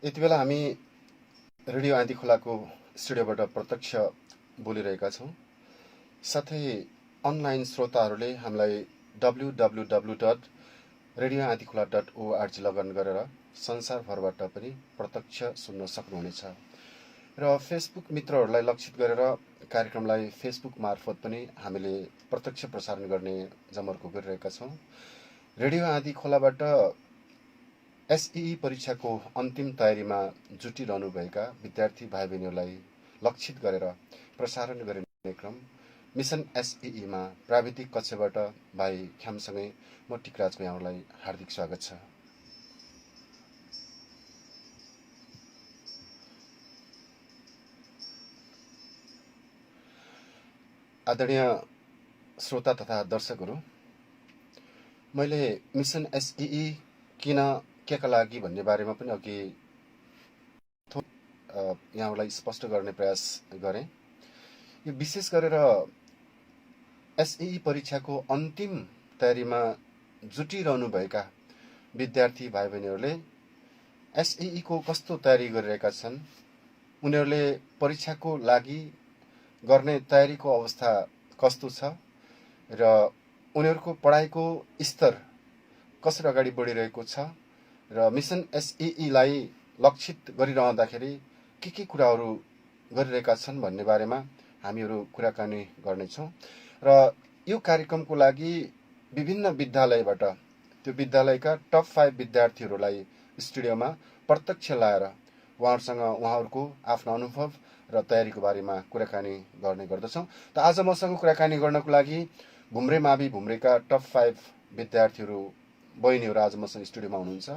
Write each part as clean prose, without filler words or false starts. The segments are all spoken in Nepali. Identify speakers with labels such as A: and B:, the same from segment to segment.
A: यति बेला हामी रेडियो आँधी खोलाको स्टुडियोबाट प्रत्यक्ष बोलिरहेका छौँ। साथै अनलाइन श्रोताहरूले हामीलाई www.radioaadhikhola.org लगइन गरेर संसारभरबाट पनि प्रत्यक्ष सुन्न सक्नुहुनेछ। र फेसबुक मित्रहरूलाई लक्षित गरेर कार्यक्रमलाई फेसबुक मार्फत पनि हामीले प्रत्यक्ष प्रसारण गर्ने जमर्को गरिरहेका छौँ। रेडियो आँधी खोलाबाट एसईई परीक्षाको अन्तिम तयारीमा जुटिरहनुभएका विद्यार्थी भाइ बहिनीहरूलाई लक्षित गरेर प्रसारण गरिने क्रम मिसन एसईईमा प्राविधिक कक्षबाट भाइ ख्यामसँगै म टिकराजको यहाँलाई हार्दिक स्वागत छ। आदरणीय श्रोता तथा दर्शकहरू, मैले मिसन एसईई किन केका लागि भन्ने बारेमा पनि अघि यहाँलाई स्पष्ट गर्ने प्रयास गरेँ। यो विशेष गरेर एसईई परीक्षाको अन्तिम तयारीमा जुटिरहनुभएका विद्यार्थी भाइ बहिनीहरूले एसईईको कस्तो तयारी गरिरहेका छन्, उनीहरूले परीक्षाको लागि गर्ने तयारीको अवस्था कस्तो छ र उनीहरूको पढाइको स्तर कसरी अगाडि बढिरहेको छ र मिसन एसईईलाई लक्षित गरिरहँदाखेरि के कुराहरू गरिरहेका छन् भन्ने बारेमा हामीहरू कुराकानी गर्नेछौँ। र यो कार्यक्रमको लागि विभिन्न विद्यालयबाट त्यो विद्यालयका टप 5 विद्यार्थीहरूलाई स्टुडियोमा प्रत्यक्ष ल्याएर उहाँहरूको आफ्नो अनुभव र तयारीको बारेमा कुराकानी गर्ने गर्दछौँ। त आज मसँग कुराकानी गर्नको लागि भुम्रे मावि भुम्रेका टप 5 विद्यार्थीहरू बहिनीहरू आज मसँग स्टुडियोमा हुनुहुन्छ।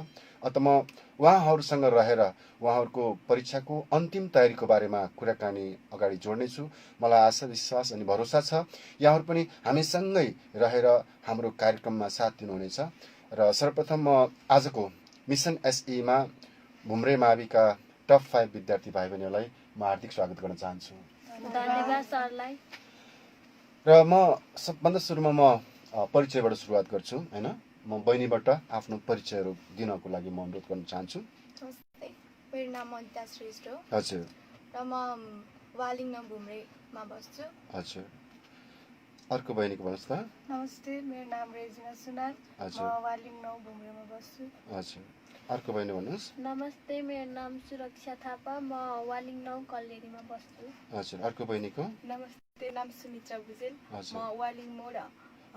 A: त म उहाँहरूसँग रहेर उहाँहरूको परीक्षाको अन्तिम तयारीको बारेमा कुराकानी अगाडि जोड्नेछु। मलाई आशा विश्वास अनि भरोसा छ यहाँहरू पनि हामीसँगै रहेर हाम्रो कार्यक्रममा साथ दिनुहुनेछ। र सर्वप्रथम म आजको मिसन एसईमा भुम्रे माविका टप 5 विद्यार्थी भाइ बहिनीहरूलाई म हार्दिक स्वागत गर्न चाहन्छु।
B: धन्यवाद सरलाई।
A: र म सबभन्दा सुरुमा म परिचयबाट सुरुवात गर्छु हैन। म बहिनीबाट आफ्नो परिचयहरू दिनको लागि म अनुरोध गर्न चाहन्छु।
B: नमस्ते, मेरो नाम मन्ता श्रेष्ठ हो।
A: हजुर।
B: र म वालिङ नौ भुम्रेमा बस्छु।
A: हजुर। अर्को बहिनीको भन्नुहोस् त।
C: नमस्ते, मेरो नाम रेजिना सुनार, म वालिङ नौ भुम्रेमा बस्छु।
A: हजुर। अर्को बहिनी भन्नुहोस्।
B: नमस्ते, मेरो नाम सुरक्षा थापा, म वालिङ नौ कल्लेरीमा बस्छु।
A: हजुर। अर्को बहिनीको।
C: नमस्ते, नाम सुमित्रा भुजेल, म वालिङ मोड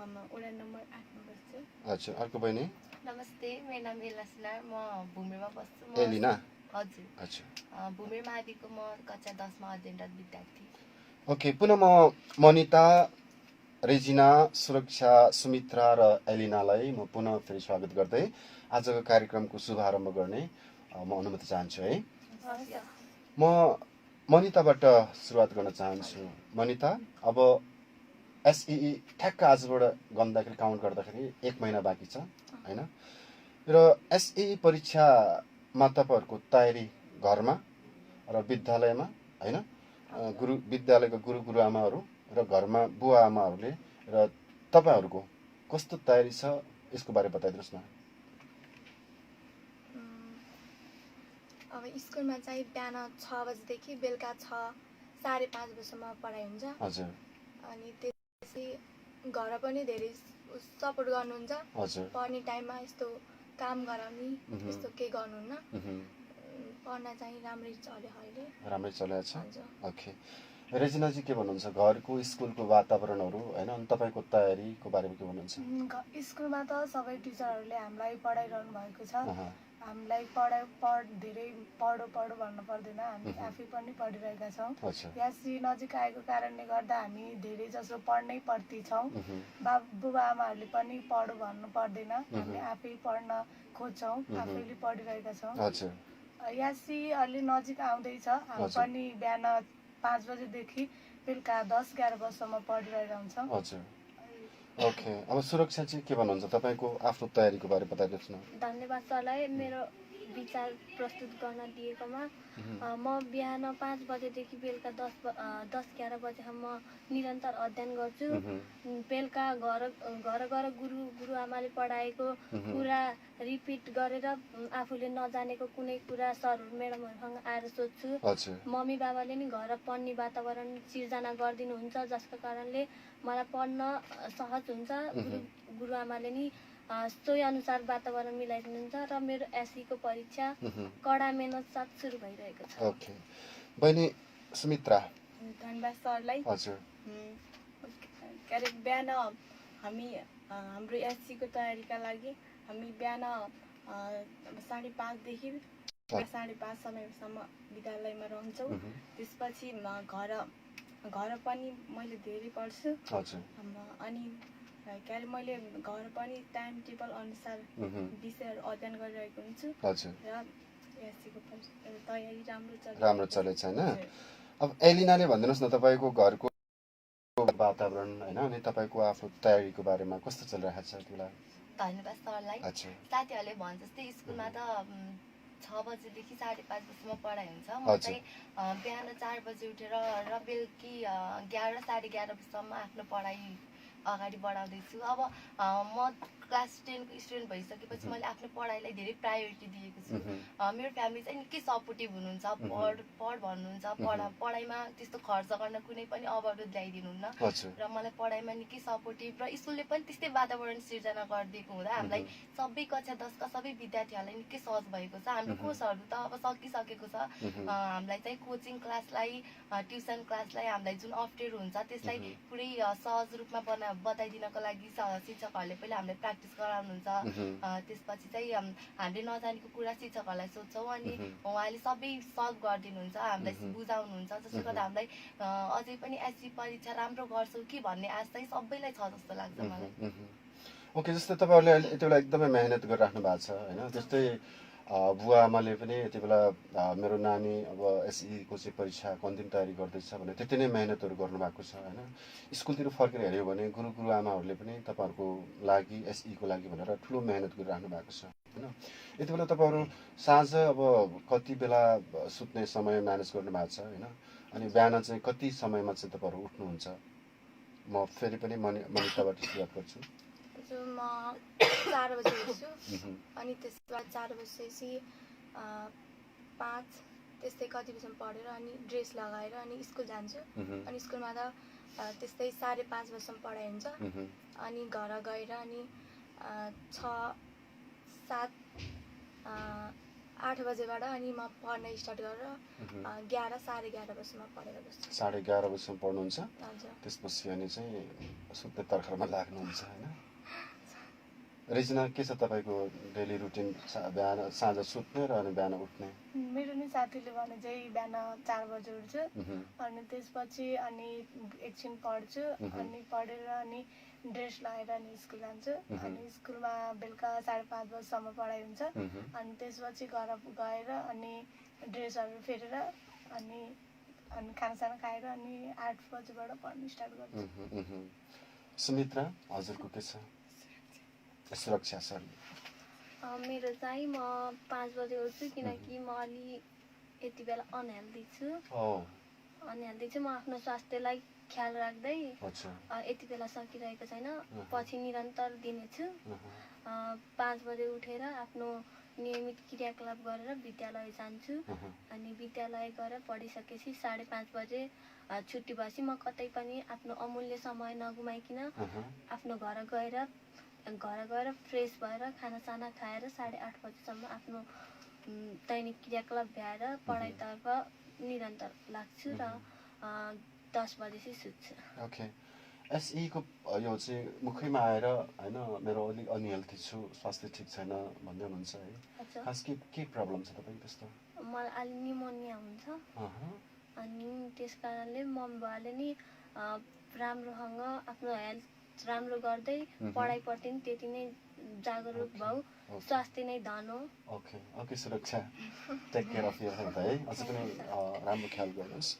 C: वडा नम्बर 8 मा बस्छु।
A: हजुर। अर्को बहिनी।
D: नमस्ते, मेरो नाम एला सुनार, म भुम्रेमा बस्छु।
A: एलिना।
D: हजुर।
A: अच्छा।
D: भुम्रे माविको म कक्षा 10 मा अध्ययनरत विद्यार्थी।
A: ओके, पुनः म मनिता, रेजिना, सुरक्षा, सुमित्रा र एलिनालाई म पुनः फेरि स्वागत गर्दै आजको कार्यक्रमको शुभारम्भ गर्ने म अनुमति चाहन्छु है। म मनिताबाट सुरुवात गर्न चाहन्छु। मनिता, अब एसईई ठ्याक्क आजबाट गन्दाखेरि काउन्ट गर्दाखेरि 1 महिना बाँकी छ हैन। र एसईई परीक्षामा तपाईँहरूको तयारी घरमा र विद्यालयमा हैन, विद्यालयको गुरुआमाहरू र घरमा बुवा आमाहरूले र तपाईँहरूको कस्तो तयारी छ यसको बारे बताइदिनुहोस् न।
B: अब स्कुलमा चाहिँ बिहान 6 बजेदेखि बेलुका 6:30 बजेसम्म पढाइ हुन्छ।
A: हजुर।
B: अनि त्यसपछि घर पनि धेरै सपोर्ट गर्नुहुन्छ।
A: हजुर।
B: पढ्ने टाइममा यस्तो काम गराउने यस्तो केही गर्नुहुन्न। पढ्न चाहिँ राम्रै चल्यो अहिले।
A: राम्रै चलेको छ। ओके। रेजिनाजी के भन्नुहुन्छ, घरको स्कुलको वातावरणहरू हैन, अनि तपाईँको तयारीको बारेमा के भन्नुहुन्छ?
C: स्कुलमा त सबै टिचरहरूले हामीलाई पढाइरहनु भएको छ। हामीलाई धेरै पढो भन्नु पर्दैन, हामी आफै पनि पढिरहेका छौँ। एसई नजिक आएको कारणले गर्दा हामी धेरै जसो पढ्नै पर्ती छौँ। बुबा आमाहरूले पनि पढो भन्नु पर्दैन, हामी आफै पढ्न खोज्छौँ, आफैले पढिरहेका छौँ। एसई अलि नजिक आउँदैछ, हामी पनि बिहान 5 बजेदेखि बेलुका 10-11 बजेसम्म पढिरहेका हुन्छौँ।
A: हजुर। ओके, अब सुरक्षा चाहिँ के भन्नुहुन्छ, तपाईँको आफ्नो तयारीको बारे बताइदिनुहोस् न।
B: धन्यवाद सरलाई। मेरो विचार प्रस्तुत गर्न दिएकोमा म बिहान 5 बजेदेखि बेलुका 10-11 बजेसम्म निरन्तर अध्ययन गर्छु। बेलुका घर गएर गुरुआमाले पढाएको कुरा रिपिट गरेर आफूले नजानेको कुनै कुरा सर म्याडमहरूसँग आएर सोध्छु। मम्मी बाबाले नि घर पढ्ने वातावरण सिर्जना गरिदिनुहुन्छ, जसको कारणले मलाई पढ्न सहज हुन्छ। गुरुआमाले नि सोही अनुसार वातावरण मिलाइदिनुहुन्छ र मेरो एसईको परीक्षा कडा मेहनत साथ सुरु भइरहेको छ।
A: ओके बहिनी सुमित्रा।
E: धन्यवाद सरलाई।
A: हजुर
E: के अरे बिहान हामी हाम्रो एससीको तयारीका लागि हामी बिहान 5:30देखि 5:30 समयसम्म विद्यालयमा रहन्छौँ। त्यसपछि घर पनि मैले धेरै पढ्छु। अनि के अरे मैले घर पनि टाइम टेबल अनुसार विषयहरू अध्ययन गरिरहेको हुन्छु र एससीको तयारी राम्रो
A: चलेछ हैन। अब एलिनाले भनिदिनुहोस् न तपाईँको घरको वातावरण हैन अनि तपाईँको आफ्नो तयारीको बारेमा कस्तो चलिरहेको छ तिमीलाई?
D: धन्यवाद सरलाई। साथीहरूले भने जस्तै स्कुलमा त 6 बजेदेखि 5:30 बजीसम्म पढाइ हुन्छ। म चाहिँ बिहान 4 बजे उठेर र बेलुकी 11 11:30 बजीसम्म आफ्नो पढाइ अगाडि बढाउँदैछु। अब म क्लास 10 को स्टुडेन्ट भइसकेपछि मैले आफ्नो पढाइलाई धेरै प्रायोरिटी दिएको छु। मेरो फ्यामिली चाहिँ निकै सपोर्टिभ हुनुहुन्छ। पढ भन्नुहुन्छ। पढाइमा त्यस्तो खर्च गर्न कुनै पनि अवरोध ल्याइदिनुहुन्न र मलाई पढाइमा निकै सपोर्टिभ र स्कुलले पनि त्यस्तै वातावरण सिर्जना गरिदिएको हुँदा हामीलाई सबै कक्षा 10 का सबै विद्यार्थीहरूलाई निकै सहज भएको छ। हाम्रो कोर्सहरू त अब सकिसकेको छ। हामीलाई चाहिँ कोचिङ क्लासलाई ट्युसन क्लासलाई हामीलाई जुन अप्ठ्यारो हुन्छ त्यसलाई पुरै सहज रूपमा बताइदिनको लागि शिक्षकहरूले पहिला हामीलाई प्र्याक्टिस गराउनुहुन्छ। त्यसपछि चाहिँ हामीले नजानेको कुरा शिक्षकहरूलाई सोध्छौँ अनि उहाँले सबै सल्भ गरिदिनुहुन्छ, हामीलाई बुझाउनुहुन्छ। जसले गर्दा हामीलाई अझै पनि एससी परीक्षा राम्रो गर्छौँ कि भन्ने आश चाहिँ सबैलाई छ जस्तो लाग्छ मलाई।
A: ओके जस्तै तपाईँहरूले यति बेला एकदमै मेहनत गरिराख्नु भएको छ हैन। जस्तै बुवा आमाले पनि यति बेला मेरो नानी अब एसईको चाहिँ परीक्षाको अन्तिम तयारी गर्दैछ भने त्यति नै मेहनतहरू गर्नुभएको छ हैन। स्कुलतिर फर्केर हेऱ्यो भने गुरुआमाहरूले पनि तपाईँहरूको लागि एसईको लागि भनेर ठुलो मेहनत गरिराख्नु भएको छ हैन। यति बेला तपाईँहरू साँझ अब कति बेला सुत्ने समय म्यानेज गर्नु भएको छ हैन अनि बिहान चाहिँ कति समयमा चाहिँ तपाईँहरू उठ्नुहुन्छ? म फेरि पनि मनिताबाट सुरुवात गर्छु।
B: म 4 बजे उठ्छु अनि त्यसबाट 4 बजेपछि 5 त्यस्तै कति बजीसम्म पढेर अनि ड्रेस लगाएर अनि स्कुल जान्छु। अनि स्कुलमा त त्यस्तै 5:30 बजीसम्म पढाइ हुन्छ। अनि घर गएर अनि 6, 7, 8 बजेबाट अनि म पढ्न स्टार्ट गरेर 11, 11:30 बजीसम्म पढेर बस्छु।
A: 11:30 बजीसम्म पढ्नुहुन्छ?
B: हजुर।
A: त्यसपछि अनि चाहिँ सुत्ने तर्खरमा लाग्नुहुन्छ हैन। रिजना के छ तपाईँको डेली रुटिन? बिहान साँझ सुत्ने र अनि बिहान उठ्ने?
C: मेरो नि साथीले भने चाहिँ बिहान 4 बजे उठ्छु अनि त्यसपछि अनि एकछिन पढ्छु अनि पढेर अनि ड्रेस लगाएर अनि स्कुल जान्छु। अनि स्कुलमा बेलुका 5:30 बजीसम्म पढाइ हुन्छ। अनि त्यसपछि घर गएर अनि ड्रेसहरू फेरेर अनि खानासाना खाएर अनि 8 बजेबाट पढ्नु स्टार्ट गर्छु।
A: सुमित्रा हजुरको के छ? सुरक्षा सर
B: मेरो चाहिँ म 5 बजे उठ्छु किनकि म अलि यति बेला अनहेल्दी छु। म आफ्नो स्वास्थ्यलाई ख्याल राख्दै यति बेला सकिरहेको छैन, पछि निरन्तर दिनेछु। 5 बजे उठेर आफ्नो नियमित क्रियाकलाप गरेर विद्यालय जान्छु। अनि विद्यालय गएर पढिसकेपछि 5:30 बजे छुट्टी भएपछि म कतै पनि आफ्नो अमूल्य समय नगुमाइकन आफ्नो घर गएर फ्रेस भएर खानासाना खाएर 8:30 बजीसम्म आफ्नो दैनिक क्रियाकलाप भ्याएर पढाइतर्फ निरन्तर लाग्छु र 10 बजेपछि सुत्छु।
A: ओके एसईको यो चाहिँ मुखैमा आएर हैन मेरो अलिक अनहेल्दी छु, स्वास्थ्य ठिक छैन भन्दै हुनुहुन्छ है। खास के प्रब्लम छ तपाईको त्यस्तो?
B: मलाई अलि निमोनिया हुन्छ अनि त्यस कारणले मम्मी बाबाले नि राम्रोसँग आफ्नो हेल्थ राम्रो गर्दै पढाइप्रति नि त्यति नै जागरुक भऊ, स्वास्थ्य नै धन हो।
A: ओके सुरक्षा take care of your health है। अझै पनि राम्रो ख्याल गर्नुहोस्।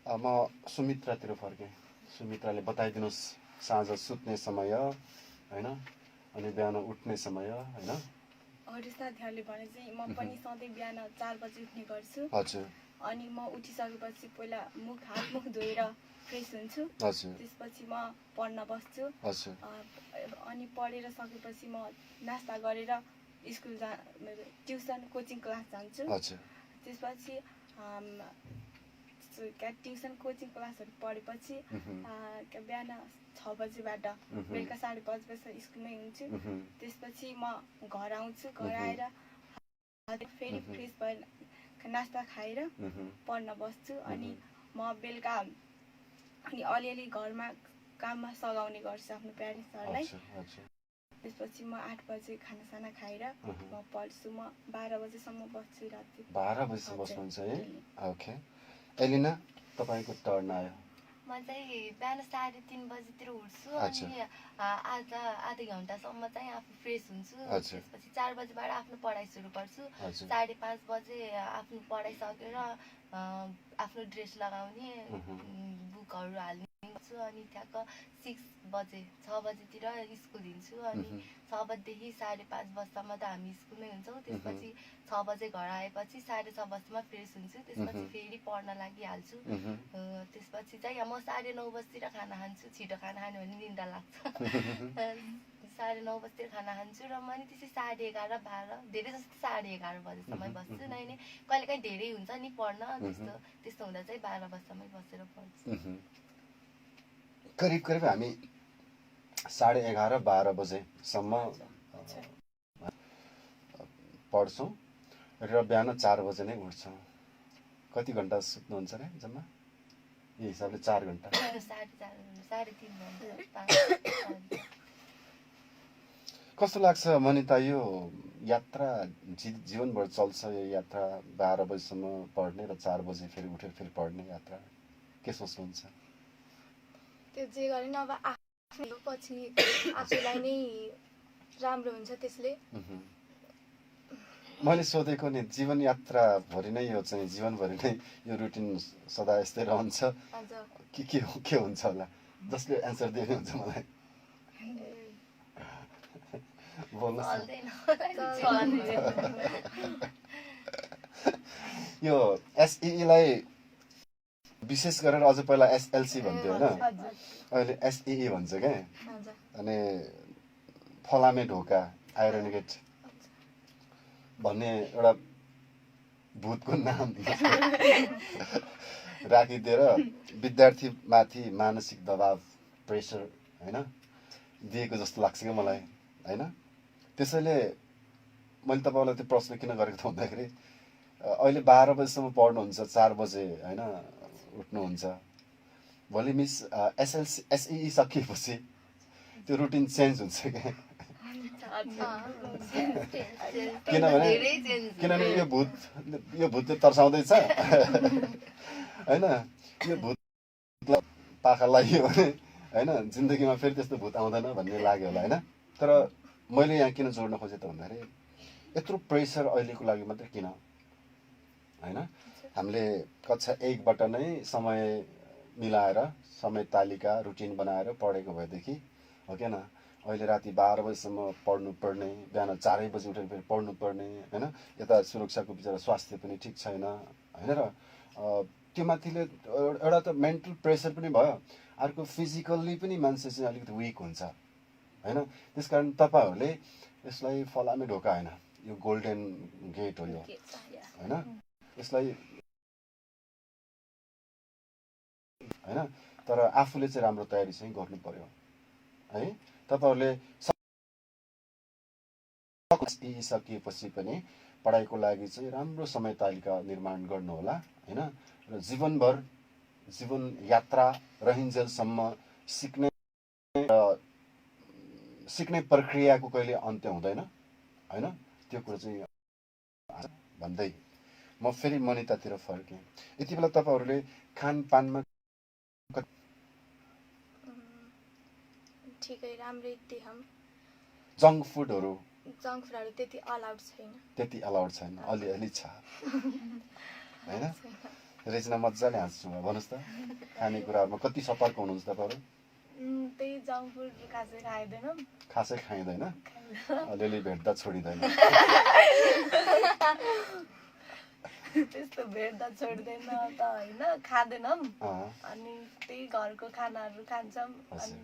A: म सुमित्रातिर फर्केँ। सुमित्राले बताइदिनुहोस् साँझ सुत्ने समय हैन अनि बिहान उठ्ने समय हैन
E: अरू साथीहरूले भने चाहिँ म पनि सधैँ बिहान 4 बजी उठ्ने गर्छु।
A: हजुर।
E: अनि म उठिसकेपछि पहिला हात मुख धोएर फ्रेस हुन्छु।
A: हजुर।
E: त्यसपछि म पढ्न बस्छु।
A: हजुर।
E: अनि पढेर सकेपछि म नास्ता गरेर स्कुल ट्युसन कोचिङ क्लास जान्छु।
A: हजुर।
E: त्यसपछि ट्युसन कोचिङ क्लासहरू पढेपछि बिहान 6 बजीबाट बेलुका 5:30 बजीसम्म स्कुलमै हुन्छु। त्यसपछि म घर आउँछु। घर आएर फेरि फ्रेस भएर नास्ता खाएर पढ्न बस्छु। अनि म बेलुका अनि अलिअलि घरमा काममा सघाउने गर्छु आफ्नो प्यारेन्ट्सहरूलाई। त्यसपछि म 8 बजे खानासाना खाएर म पढ्छु। म 12 बजेसम्म बस्छु राति।
A: 12 बजेसम्म बस्नुहुन्छ है? ओके। एलिना, तपाईँको टर्न आयो।
D: म चाहिँ बिहान 3:30 बजीतिर उठ्छु। अनि आधा घन्टासम्म चाहिँ आफू फ्रेस हुन्छु। त्यसपछि 4 बजीबाट आफ्नो पढाइ सुरु गर्छु। 5:30 बजे आफ्नो पढाइ सकेर आफ्नो ड्रेस लगाउने, बुकहरू हाल्ने गर्छु। अनि ठ्याक्क 6 बजेतिर स्कुल हिँड्छु। अनि 6 बजेदेखि 5:30 बजीसम्म त हामी स्कुलमै हुन्छौँ। त्यसपछि 6 बजे घर आएपछि 6:30 बजीसम्म फ्रेस हुन्छु। त्यसपछि फेरि पढ्न लागिहाल्छु। त्यसपछि चाहिँ म 9:30 बजीतिर खाना खान्छु। छिटो खाना खाने भने निद्रा लाग्छ। 9:30 बजीतिर खाना खान्छु र म नि त्यसै 11:30 12 धेरै जस्तो 11:30 बजीसम्म बस्छु। नै कहिलेकाहीँ धेरै हुन्छ नि पढ्न। त्यस्तो हुँदा चाहिँ 12 बजीसम्म बसेर पढ्छु।
A: करिब हामी 11:30 12 बजेसम्म पढ्छौँ र बिहान 4 बजे नै उठ्छौँ। कति घन्टा सुत्नुहुन्छ रे जम्मा? यो हिसाबले 4 घन्टा।
D: 3.5 घन्टा।
A: कस्तो लाग्छ मनिता, यो यात्रा जीवनभर चल्छ यो यात्रा? 12 बजीसम्म पढ्ने र 4 बजे फेरि उठेर फेरि पढ्ने यात्रा, के सोच्नुहुन्छ?
C: त्यो जे गरे नि अब आफ्नो पछि आफूलाई नै राम्रो हुन्छ त्यसले।
A: मैले सोधेको नि जीवन यात्रा भरि नै यो चाहिँ जीवनभरि नै यो रुटिन सदा यस्तै रहन्छ के हुन्छ होला? जसले एन्सर दिएको हुन्छ मलाई बोल्नुहोस्। यो एसईईलाई विशेष गरेर अझ पहिला एसएलसी भन्थ्यो होइन, अहिले एसईई भन्छ क्या। अनि फलामे ढोका आइरोनिकेट भन्ने एउटा भूतको नाम राखिदिएर विद्यार्थीमाथि मानसिक दबाव, प्रेसर होइन दिएको जस्तो लाग्छ क्या मलाई होइन। त्यसैले मैले तपाईँलाई त्यो प्रश्न किन गरेको त भन्दाखेरि अहिले 12 बजीसम्म पढ्नुहुन्छ, 4 बजे होइन उठ्नुहुन्छ। भोलि मिस एसईई सकिएपछि त्यो रुटिन चेन्ज हुन्छ क्या। किनभने यो भूतले तर्साउँदैछ होइन। यो भूत पाखा लाग्यो भने होइन जिन्दगीमा फेरि त्यस्तो भूत आउँदैन भन्ने लाग्यो होला होइन। तर मैले यहाँ किन जोड्न खोजेँ त भन्दाखेरि यत्रो प्रेसर अहिलेको लागि मात्रै किन होइन। हामीले कक्षा 1बाट नै समय मिलाएर, समय तालिका रुटिन बनाएर पढेको भएदेखि हो क्या न, अहिले राति 12 बजीसम्म पढ्नुपर्ने, बिहान 4 बजी उठेर फेरि पढ्नुपर्ने होइन। यता सुरक्षाको बिचरा स्वास्थ्य पनि ठिक छैन होइन। र त्यो माथिले एउटा त मेन्टल प्रेसर पनि भयो, अर्को फिजिकल्ली पनि मान्छे चाहिँ अलिकति विक हुन्छ होइन। त्यस कारण तपाईँहरूले यसलाई फलामे ढोका होइन, यो गोल्डन गेट हो यो होइन। यसलाई होइन, तर आफूले चाहिँ राम्रो तयारी चाहिँ गर्नु पर्यो है। तपाईँहरूले सकिएपछि पनि पढाइको लागि चाहिँ राम्रो समय तालिका निर्माण गर्नुहोला होइन। र जीवन यात्रा रहन्जेलसम्म सिक्ने प्रक्रियाको कहिले अन्त्य हुँदैन होइन। त्यो कुरो चाहिँ भन्दै म फेरि मनितातिर फर्केँ। यति बेला तपाईँहरूले खानपानमा
C: ठिकै राम्रै देखाम।
A: जङ्क फुडहरू
C: त्यति अलाउड छैन।
A: अलिअलि छ होइन। रेजिना मजाले हाँस्छु भन्नुहोस् त, खानेकुराहरूमा कति सतर्क हुनुहुन्छ तपाईँहरू?
C: त्यही जङ्क फुड खासै खाइँदैनौँ।
A: खासै खाइँदैन, अलिअलि भेट्दा छोडिँदैन।
C: त्यस्तो भेट्दा छोड्दैन त होइन, खाँदैनौँ। अनि त्यही घरको खानाहरू खान्छौँ। अनि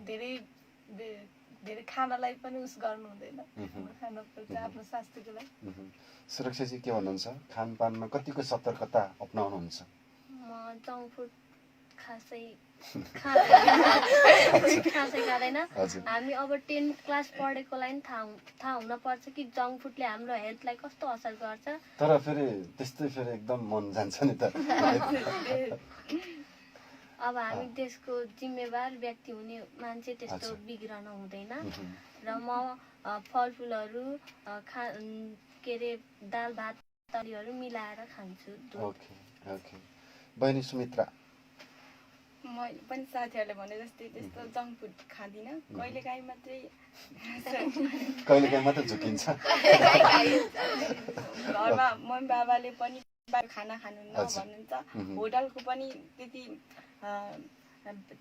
C: धेरै खानालाई पनि उस गर्नु हुँदैन, खानुपर्छ आफ्नो स्वास्थ्यको लागि।
A: सुरक्षाजी के भन्नुहुन्छ? खानपानमा कतिको सतर्कता अपनाउनुहुन्छ?
B: म जङ्क फुड खासै खाँदैन। हामी अब 10th क्लास पढेकोलाई नि थाहा हुन पर्छ कि जङ्क फुडले हाम्रो हेल्थलाई कस्तो असर गर्छ।
A: तर फेरि त्यस्तै फेरि एकदम मन जान्छ नि त।
B: अब हामी देशको जिम्मेवार व्यक्ति हुने मान्छे त्यस्तो बिग्रन हुँदैन। र म फलफुलहरू के अरे दाल भात तरीहरू मिलाएर खान्छु।
A: Okay okay. बहिनी सुमित्रा?
E: म पनि साथीहरूले भने जस्तै त्यस्तो जङ्क फुड खाँदिनँ। कहिलेकाहीँ
A: मात्रै झुकिन्छ।
E: घरमा मम्मी बाबाले पनि खाना खानुहुन्न भन्नुहुन्छ। होटलको पनि त्यति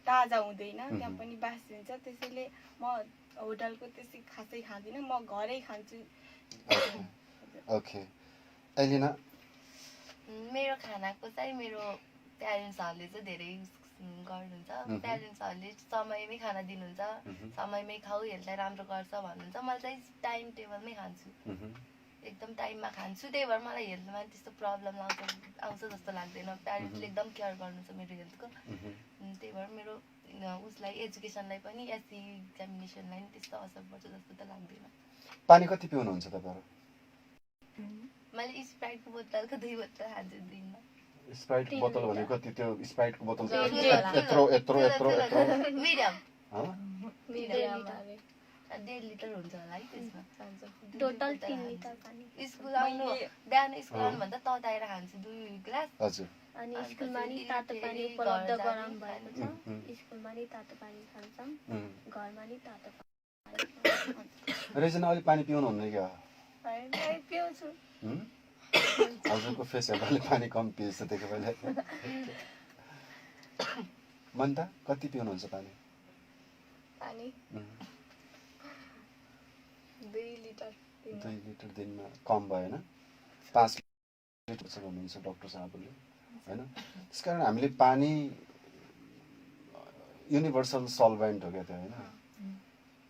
E: ताजा हुँदैन, त्यहाँ पनि बासी हुन्छ। त्यसैले म होटलको त्यसै खासै खाँदिनँ, म घरै खान्छु।
A: ओके। एलिना?
D: मेरो खानाको चाहिँ मेरो प्यारेन्ट्सहरूले चाहिँ धेरै गर्नुहुन्छ। प्यारेन्ट्सहरूले समयमै खाना दिनुहुन्छ, समयमै खाऊ हेल्थलाई राम्रो गर्छ भन्नुहुन्छ। मैले चाहिँ टाइम टेबलमै खान्छु, एकदम टाइममा खान्छु। त्यही भएर मलाई हेल्थमा त्यस्तो प्रब्लम आउँछ जस्तो लाग्दैन। प्यारेन्ट्सले एकदम केयर गर्नुहुन्छ मेरो हेल्थको। त्यही भएर मेरो उसलाई एजुकेसनलाई पनि एससी एक्जामिनेसनलाई पनि त्यस्तो असर पर्छ जस्तो त लाग्दैन।
A: पानी कति पिउनुहुन्छ तपाईँहरू?
D: मैले स्प्राइटको बोतलको 2 बोतल खान्छु दिनमा।
A: स्प्राइटको बोतल भनेको कति? त्यो स्प्राइटको बोतल यत्रो
D: मिडियम 1.5 लिटर हुन्छ होला है त्यसमा।
B: टोटल 3 लिटर पानी।
D: स्कुल आउनु बिहान स्कुल आउनुभन्दा तताएर खान्छु 2 गिलास।
A: हजुर।
B: अनि स्कुलमा नि तातो पानी उपलब्ध गराउनु भएको छ। स्कुलमा नि तातो पानी खान्छौँ, घरमा नि तातो पानी।
A: रेजना अलि पानी पिउनुहुन्न क्या?
C: पिउँछु।
A: हजुरको फेस हेर्दा पानी कम पिएछ देखेँ मैले। मन्ता कति पिउनुहुन्छ पानी?
E: पानी 2 लिटर
A: दिनमा कम भएन? 5 लिटर भन्नुहुन्छ डाक्टर साहबले होइन? त्यस कारण हामीले पानी युनिभर्सल सल्भेन्ट हो क्या त्यो होइन?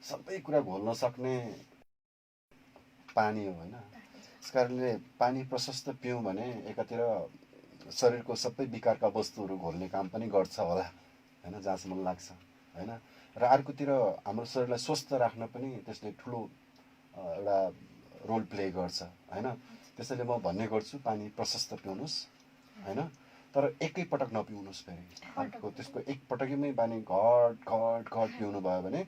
A: सबै कुरा घोल्न सक्ने पानी हो होइन? त्यस कारणले पानी प्रशस्त पिउँ भने एकातिर शरीरको सबै विकारका वस्तुहरू घोल्ने काम पनि गर्छ होला होइन, जहाँसम्म लाग्छ होइन? र अर्कोतिर हाम्रो शरीरलाई स्वस्थ राख्न पनि त्यसले ठुलो एउटा रोल प्ले गर्छ होइन? त्यसैले म भन्ने गर्छु पानी प्रशस्त पिउनुहोस् होइन? तर एकैपटक नपिउनुहोस्। फेरि त्यसको एकपटकैमै पानी घट पिउनु भयो भने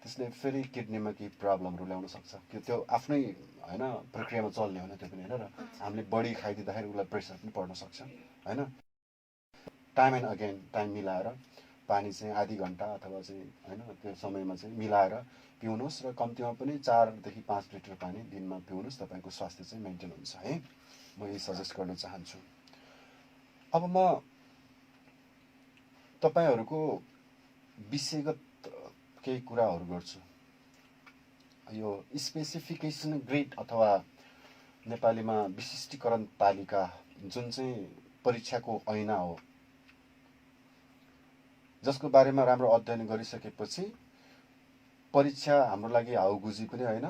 A: त्यसले फेरि किडनीमा केही प्रब्लमहरू ल्याउन सक्छ। त्यो आफ्नै होइन प्रक्रियामा चल्ने हो नि त्यो पनि होइन? र हामीले बढी खाइदिँदाखेरि उसलाई प्रेसर पनि पर्न सक्छ होइन? टाइम एन्ड अगेन टाइम मिलाएर पानी चाहिँ आधी घन्टा अथवा चाहिँ होइन त्यो समयमा चाहिँ मिलाएर पिउनुहोस्। र कम्तीमा पनि 4 देखि 5 लिटर पानी दिनमा पिउनुहोस्। तपाईँको स्वास्थ्य चाहिँ मेन्टेन हुन्छ है। म यही सजेस्ट गर्न चाहन्छु। अब म तपाईँहरूको विषयगत केही कुराहरू गर्छु। यो स्पेसिफिकेसन ग्रेड अथवा नेपालीमा विशिष्टीकरण तालिका जुन चाहिँ परीक्षाको ऐना हो, जसको बारेमा राम्रो अध्ययन गरिसकेपछि परीक्षा हाम्रो लागि हाउगुजी पनि होइन,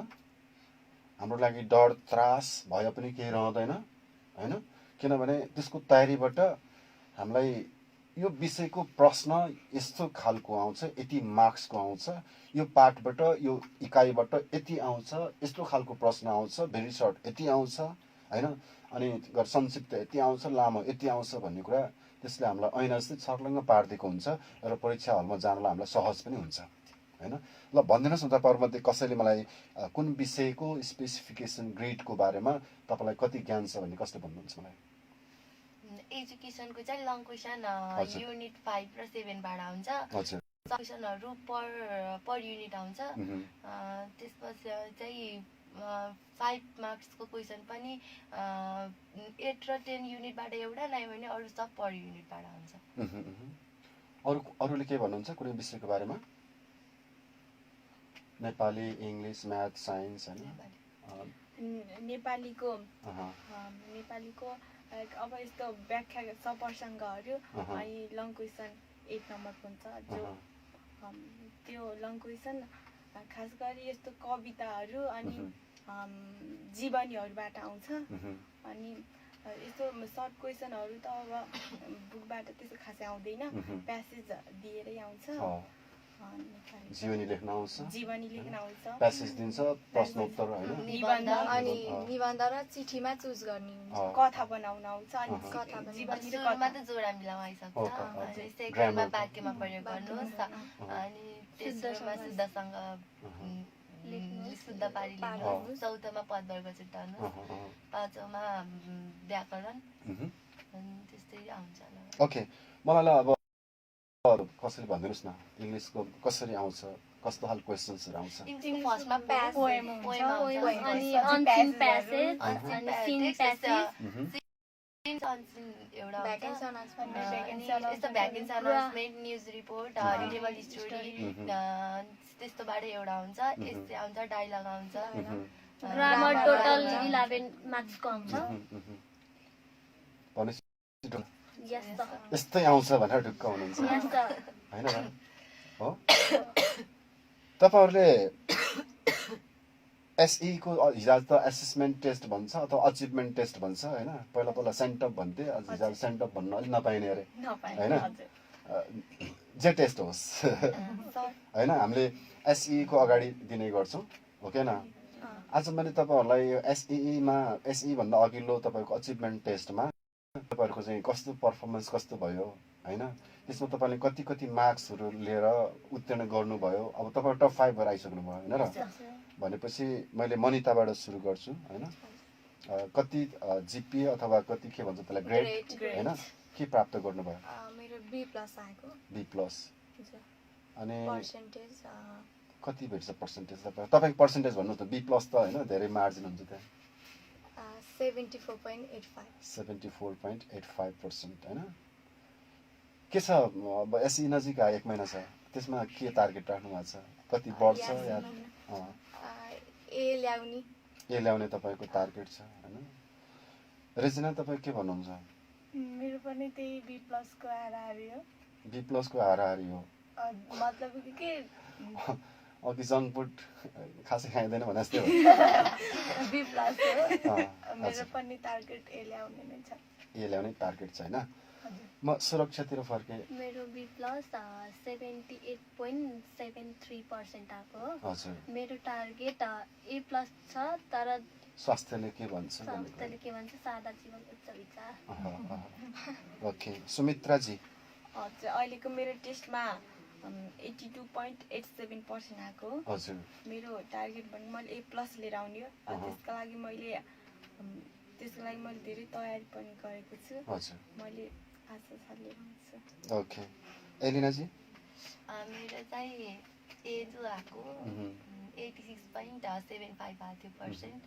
A: हाम्रो लागि डर त्रास भए पनि केही रहँदैन होइन? किनभने त्यसको तयारीबाट हामीलाई यो विषयको प्रश्न यस्तो खालको आउँछ, यति मार्क्सको आउँछ, यो पाठबाट यो इकाइबाट यति आउँछ, यस्तो खालको प्रश्न आउँछ, भेरी सर्ट यति आउँछ होइन? अनि संक्षिप्त यति आउँछ, लामो यति आउँछ भन्ने कुरा त्यसले हामीलाई ऐना जस्तै छर्लङ्ग पारिदिएको हुन्छ र परीक्षा हलमा जानलाई हामीलाई सहज पनि हुन्छ होइन? ल भनिदिनुहोस् न तपाईँहरूमध्ये कसैले मलाई कुन विषयको स्पेसिफिकेसन ग्रेडको बारेमा तपाईँलाई कति ज्ञान छ भन्ने कसले भन्नुहुन्छ मलाई?
D: एजुकेसनको चाहिँ लङ क्वेसन युनिट 5 र 7 बाट आउँछ। क्वेसनहरू पर युनिट आउँछ। त्यसपछि चाहिँ 5 मार्क्सको क्वेसन पनि 8 र 10 युनिटबाट एउटा, नयाँ भने अरू सब पर युनिटबाट आउँछ।
A: अरूले के भन्नुहुन्छ कुनै विषयको बारेमा? नेपाली, इङ्ग्लिस, म्याथ, साइन्स हैन?
E: नेपालीको अब यस्तो व्याख्या सप्रसङ्गहरू अनि लङ क्वेसन 8 नम्बरको हुन्छ जो त्यो लङ क्वेसन खास गरी यस्तो कविताहरू अनि जीवनीहरूबाट आउँछ अनि यस्तो सर्ट क्वेसनहरू त अब बुकबाट त्यस्तो खासै आउँदैन प्यासेज दिएरै आउँछ
A: जीवनी लेख्न आउँछ
C: प्यासेज
A: दिन्छ प्रश्न उत्तर हैन
D: अनि
C: निबन्ध र चिठीमा चुज गर्ने हुन्छ
E: कथा बनाउन आउँछ अनि
D: जीवनी र कथा त जोडा मिलाउन आइसक्छ जस्तै ग्राममा वाक्यमा प्रयोग गर्नुहोस् अनि तेस्रोमा शुद्धसँग शुद्ध पारी लेख्नुहोस् चौथोमा पदवर्ग छुट्याउनुहोस् पाँचौँमा व्याकरण त्यस्तै आउँछ
A: ओके मलाई अब कसरी भनिदिनुस् न इङ्ग्लिसको कसरी आउँछ कस्तो खालको क्वेशन्सहरु आउँछ
D: फर्स्टमा
B: पोएम अनि अन्तिम प्यासेज अनि सिन प्यासेज
D: एउटा यस्तो vacancy announcement news report readable story त्यस्तोबाट एउटा आउँछ यस्तै आउँछ डायलग आउँछ
B: ग्रामर टोटल 11 मार्क्सको आउँछ
A: यस्तै आउँछ भनेर ढुक्क हुनुहुन्छ हैन र हो तपाईहरुले एसई को हिजो त असेसमेन्ट टेस्ट भन्छ अथवा अचिभमेन्ट टेस्ट भन्छ हैन पहिला सेन्टअप भन्थे हिजो सेन्टअप भन्न अलि नपाइने अरे हैन जे टेस्ट होस् हैन हामीले एसई को अगाडि दिने गर्छौं हो के न आज मैले तपाईहरुलाई एसई भन्दा अघिल्लो तपाईको अचिभमेन्ट टेस्टमा तपाईहरुको चाहिँ कस्तो परफर्मेन्स कस्तो भयो हैन त्यसमा तपाईले कति मार्क्सहरु लिएर उत्तीर्ण गर्नुभयो अब तपाईहरु टप 5 भएर आइसक्नु भयो हैन र भनेपछि मैले मनिताबाट सुरु गर्छु हैन कति जीपीए अथवा कति के भन्छ त्यसलाई ग्रेड हैन के प्राप्त गर्नुभयो
C: मेरो B+ आएको
A: B+ अनि
C: पर्सेन्टेज
A: कति भेट्छ पर्सेन्टेज तपाईको पर्सेन्टेज भन्नु त B+ त हैन धेरै मार्जिन हुन्छ त्यहाँ 74.85% हैन के छ अब एसई नजिक एक महिना छ त्यसमा के टार्गेट राख्नु भएको छ कति बढ्छ या
C: ए ल्याउने
A: तपाईको टार्गेट छ हैन रेजिना तपाई के भन्नुहुन्छ
C: मेरो पनि त्यही B+ को हाराहारी हो
A: B+ को हाराहारी हो
C: मतलब के
A: अघि जङ्क फुड खासै खाइदैन भने जस्तै हो
C: B+ हो मेरो पनि टार्गेट ए ल्याउने नै छ
A: ए ल्याउने टार्गेट छ हैन म सुरक्षातिर फर्के
B: मेरो B+ 78.73% आको
A: हजुर
B: मेरो टार्गेट A+ छ तर
A: स्वास्थ्यले के भन्छ
B: सादा जीवन उच्च विचार
A: ओके सुमित्रा जी
E: हजुर अहिलेको मेरो टेस्टमा 82.87% आएको
A: हजुर
E: मेरो टार्गेट भने मैले A+ लिएर आउने हो त्यसको लागि मैले धेरै तयारी पनि गरेको छु
A: हजुर
E: मैले आशा छ लिएर आउँछु
A: ओके एलिना जी
D: मेरो चाहिँ A जो आएको 86.75 आएको थियो पर्सेन्ट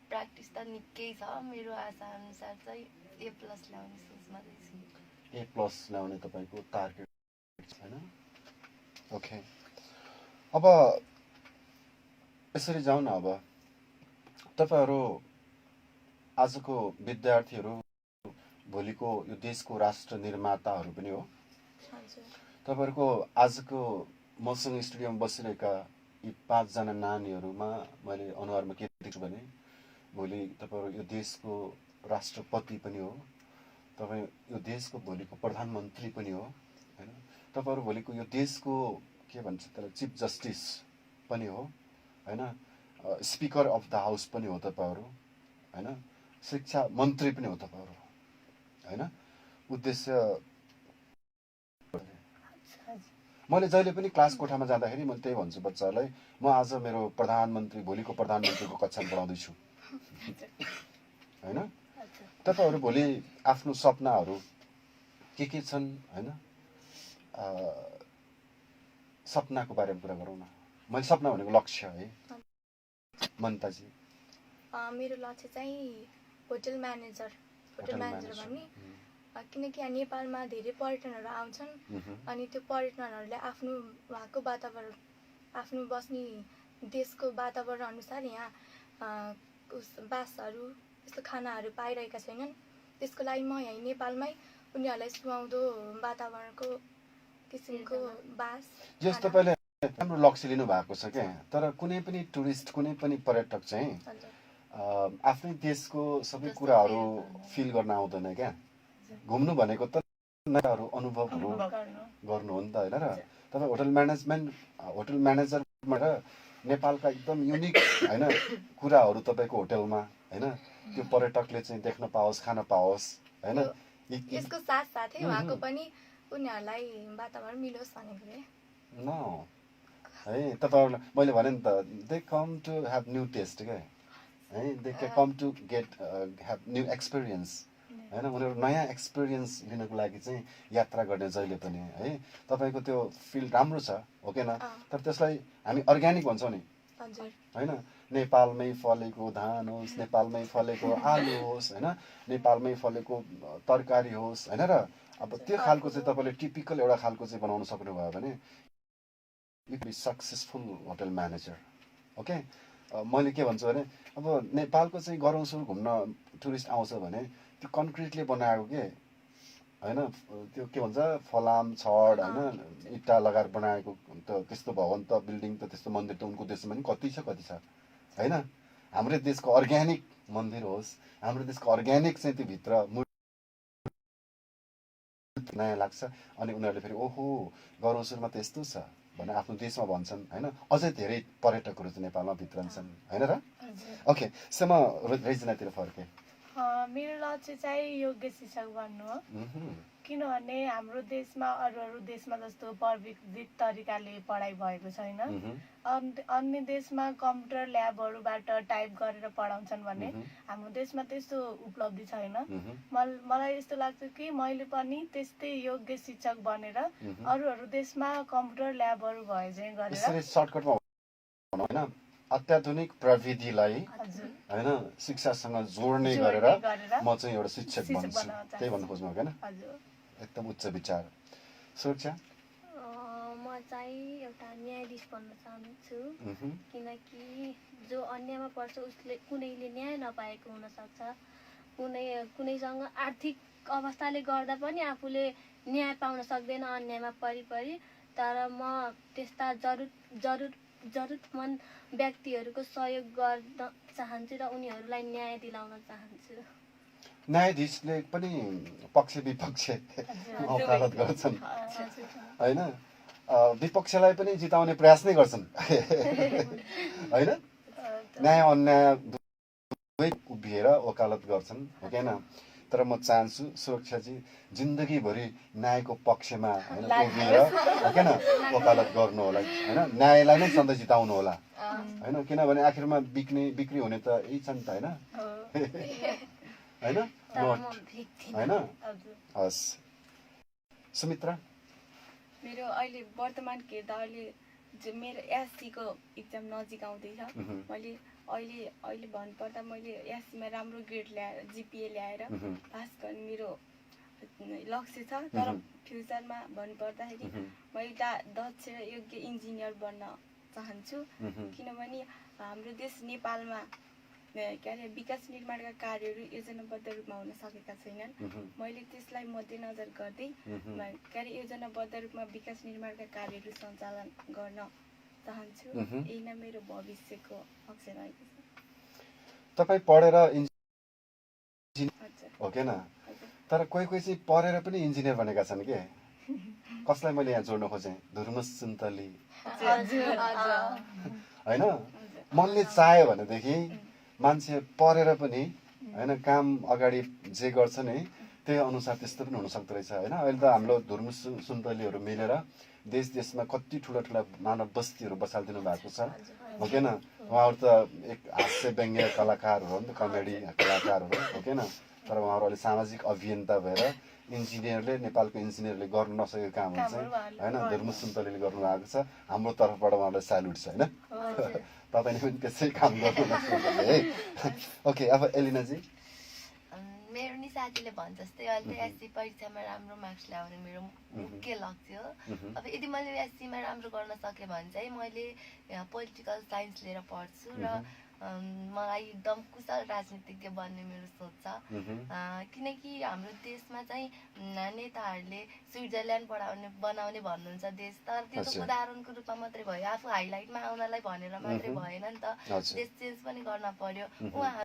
D: प्र्याक्टिस त निकै छ मेरो आशा अनुसार चाहिँ A+ ल्याउने सोचमा छु
A: A+ ल्याउने तपाईको टार्गेट हैन ओके अब यसरी जाउँ न अब तपाईहरु आजको विद्यार्थीहरु भोलिको यो देशको राष्ट्र निर्माताहरु पनि हो तपाईहरुको आजको मसँग स्टुडियोमा बसिरहेका यी 5 जना नानीहरुमा मैले अनुहारमा के देख्छु भने भोलि तपाईहरु यो देशको राष्ट्रपति पनि हो तपाई यो देशको भोलिको प्रधानमन्त्री पनि हो हैन तपाईहरु भोलिको यो देशको के भन्छ त्यसलाई चीफ जस्टिस पनि हो हैन स्पिकर अफ द हाउस पनि हो तपाईहरु हैन शिक्षा मन्त्री पनि हो तपाईहरु हैन उद्देश्य मैले जहिले पनि क्लास कोठामा जाँदाखेरि म त्यही भन्छु बच्चाहरुलाई म आज मेरो प्रधानमन्त्री भोलिको प्रधानमन्त्रीको कक्षा पढाउँदै छु हैन तपाईहरु भोलि आफ्नो सपनाहरु के छन् हैन सपनाको बारेमा कुरा गरौँ न मैले सपना भनेको लक्ष्य है मन्ताजी
C: मेरो लक्ष्य चाहिँ होटल म्यानेजर भन्ने किनकि यहाँ नेपालमा धेरै पर्यटनहरू आउँछन् अनि त्यो पर्यटनहरूले आफ्नो वहाँको वातावरण आफ्नो बस्ने देशको वातावरण अनुसार यहाँ बासहरू यस्तो खानाहरू पाइरहेका छैनन्। त्यसको लागि म यहीँ नेपालमै उनीहरूलाई सुहाउँदो वातावरणको किसिमको बास
A: जस तपाईँले राम्रो लक्ष्य लिनु भएको छ क्या। तर कुनै पनि टुरिस्ट, कुनै पनि पर्यटक चाहिँ आफ्नै देशको सबै कुराहरू फिल गर्न आउँदैन क्या। घुम्नु भनेको त नयाँ अनुभवहरू गर्नु हो नि त होइन र। तपाईँ होटल म्यानेजरबाट नेपालका एकदम युनिक होइन कुराहरू तपाईँको होटलमा होइन त्यो पर्यटकले चाहिँ देख्न पाओस्, खान पाओस् होइन।
C: यसको साथसाथै उहाँको पनि उनीहरूलाई वातावरण मिलोस् भनेको
A: न है। तपाईँहरूलाई मैले भने नि त they come to have new test क्या है। They come to get have new experience होइन। उनीहरू नयाँ एक्सपिरियन्स लिनको लागि चाहिँ यात्रा गर्ने जहिले पनि है। तपाईँको त्यो फिल्ड राम्रो छ हो कि न। तर त्यसलाई हामी अर्ग्यानिक भन्छौँ नि होइन। नेपालमै फलेको धान होस्, नेपालमै फलेको आलु होस् होइन, नेपालमै फलेको तरकारी होस् होइन र। अब त्यो खालको चाहिँ तपाईँले टिपिकल एउटा खालको चाहिँ बनाउन सक्नुभयो भने you be successful hotel manager. Okay, मैले के भन्छु भने अब नेपालको चाहिँ गरौँसुर घुम्न टुरिस्ट आउँछ भने त्यो कन्क्रिटले बनाएको के होइन, त्यो के भन्छ फलाम छड होइन इट्टा लगाएर बनाएको त त्यस्तो भवन त बिल्डिङ त त्यस्तो मन्दिर त उनको देशमा पनि कति छ होइन। हाम्रो देशको अर्ग्यानिक मन्दिर होस्, हाम्रो देशको अर्ग्यानिक चाहिँ त्यो भित्र नयाँ लाग्छ। अनि उनीहरूले फेरि ओहो गरौँसुरमा त यस्तो छ भनेर आफ्नो देशमा भन्छन् होइन। अझै धेरै पर्यटकहरू चाहिँ नेपालमा भित्रन्छन् होइन र। ओके, म रेजिनातिर फर्केँ।
C: मेरो लक्ष्य चाहिँ योग्य शिक्षक बन्नु हो। किनभने हाम्रो देशमा अरू देशमा जस्तो प्रविधित तरिकाले पढाइ भएको छैन। अन्य देशमा कम्प्युटर ल्याबहरूबाट टाइप गरेर पढाउँछन् भने हाम्रो देशमा त्यस्तो उपलब्धि छैन। मलाई यस्तो लाग्छ कि मैले पनि त्यस्तै योग्य शिक्षक बनेर अरू देशमा कम्प्युटर ल्याबहरू भए चाहिँ गरेर
A: सर्टकटमा होइन अत्याधुनिक प्रविधिलाई होइन शिक्षासँग जोड्ने गरेर म चाहिँ एउटा शिक्षक बन्छु, त्यही भन्नु खोज्नु हो क्या। एकदम उच्च विचार। सुरक्षा
B: म चाहिँ एउटा न्यायाधीश बन्न चाहन्छु। किनकि जो अन्यायमा पर्छ उसले कुनैले न्याय नपाएको हुनसक्छ। कुनैसँग आर्थिक अवस्थाले गर्दा पनि आफूले न्याय पाउन सक्दैन अन्यायमा परि। तर म त्यस्ता जरुरतमन्द व्यक्तिहरूको सहयोग गर्न चाहन्छु र उनीहरूलाई न्याय दिलाउन चाहन्छु।
A: न्यायाधीशले पनि पक्ष विपक्ष वकालत गर्छन् होइन, विपक्षलाई पनि जिताउने प्रयास नै गर्छन् होइन। न्याय अन्याय दुवै उभिएर वकालत गर्छन् हो कि होइन। तर म चाहन्छु सुरक्षाजी जिन्दगीभरि न्यायको पक्षमा होइन उभिएर हो कि वकालत गर्नु होला होइन। न्यायलाई नै सधैँ जिताउनु होला होइन। किनभने आखिरमा बिक्री हुने त यही छ नि त होइन होइन होइन। हस् सुमित्रा।
E: मेरो अहिले वर्तमान हेर्दा अहिले मेरो एससीको इक्जाम नजिक आउँदैछ। मैले अहिले भन्नुपर्दा मैले एससीमा राम्रो ग्रेड ल्याएर जिपिए ल्याएर पास गर्ने मेरो लक्ष्य छ। तर फ्युचरमा भन्नुपर्दाखेरि म एउटा दक्ष र योग्य इन्जिनियर बन्न चाहन्छु। किनभने हाम्रो देश नेपालमा के अरे विकास निर्माणका कार्यहरू योजनाबद्ध रूपमा हुन सकेका छैनन्। मैले त्यसलाई मध्यनजर गर्दै के अरे योजनाबद्ध रूपमा विकास निर्माणका कार्यहरू सञ्चालन गर्न चाहन्छु। यही नै मेरो भविष्यको लक्ष्य रहेको छ।
A: तपाईँ पढेर इन्जिनियर हो कि न, तर कोही चाहिँ पढेर पनि इन्जिनियर बनेका छन् के। कसलाई मैले यहाँ जोड्न खोजेँ, धुर्मुस सुन्तली होइन। मनले चाह्यो भनेदेखि मान्छे पढेर पनि होइन काम अगाडि जे गर्छ नि त्यही अनुसार त्यस्तो पनि हुनसक्दो रहेछ होइन। अहिले त हाम्रो धुर्मुस सुन्तलीहरू मिलेर देशमा कति ठुला मानव बस्तीहरू बसालिदिनु भएको छ हो कि न। उहाँहरू त एक हास्य व्यङ्ग्य कलाकारहरू हो नि त, कमेडी कलाकारहरू हो कि न। तर उहाँहरू अहिले सामाजिक अभियन्ता भएर इन्जिनियरले नेपालको इन्जिनियरले गर्नु नसकेको कामहरू चाहिँ होइन धुर्मुस सुन्तलीले गर्नुभएको छ। हाम्रो तर्फबाट उहाँलाई स्यालुट छ होइन। तपाईँले पनि त्यसै काम गर्नु है। ओके, अब एलिनाजी।
D: मेरो पनि साथीले भन्छ जस्तै अहिले एससी परीक्षामा राम्रो मार्क्स ल्याउने मेरो मुख्य लक्ष्य हो। अब यदि मैले एससीमा राम्रो गर्न सकेँ भने चाहिँ मैले पोलिटिकल साइन्स लिएर पढ्छु र मलाई एकदम कुशल राजनीतिज्ञ बन्ने मेरो सोच छ। किनकि हाम्रो देशमा चाहिँ नेताहरूले स्विजरल्यान्ड बनाउने भन्नुहुन्छ देश, तर त्यो त उदाहरणको रूपमा मात्रै भयो, आफू हाइलाइटमा आउनलाई भनेर मात्रै भएन नि त, देश चेन्ज पनि गर्न पर्यो। उहाँहरू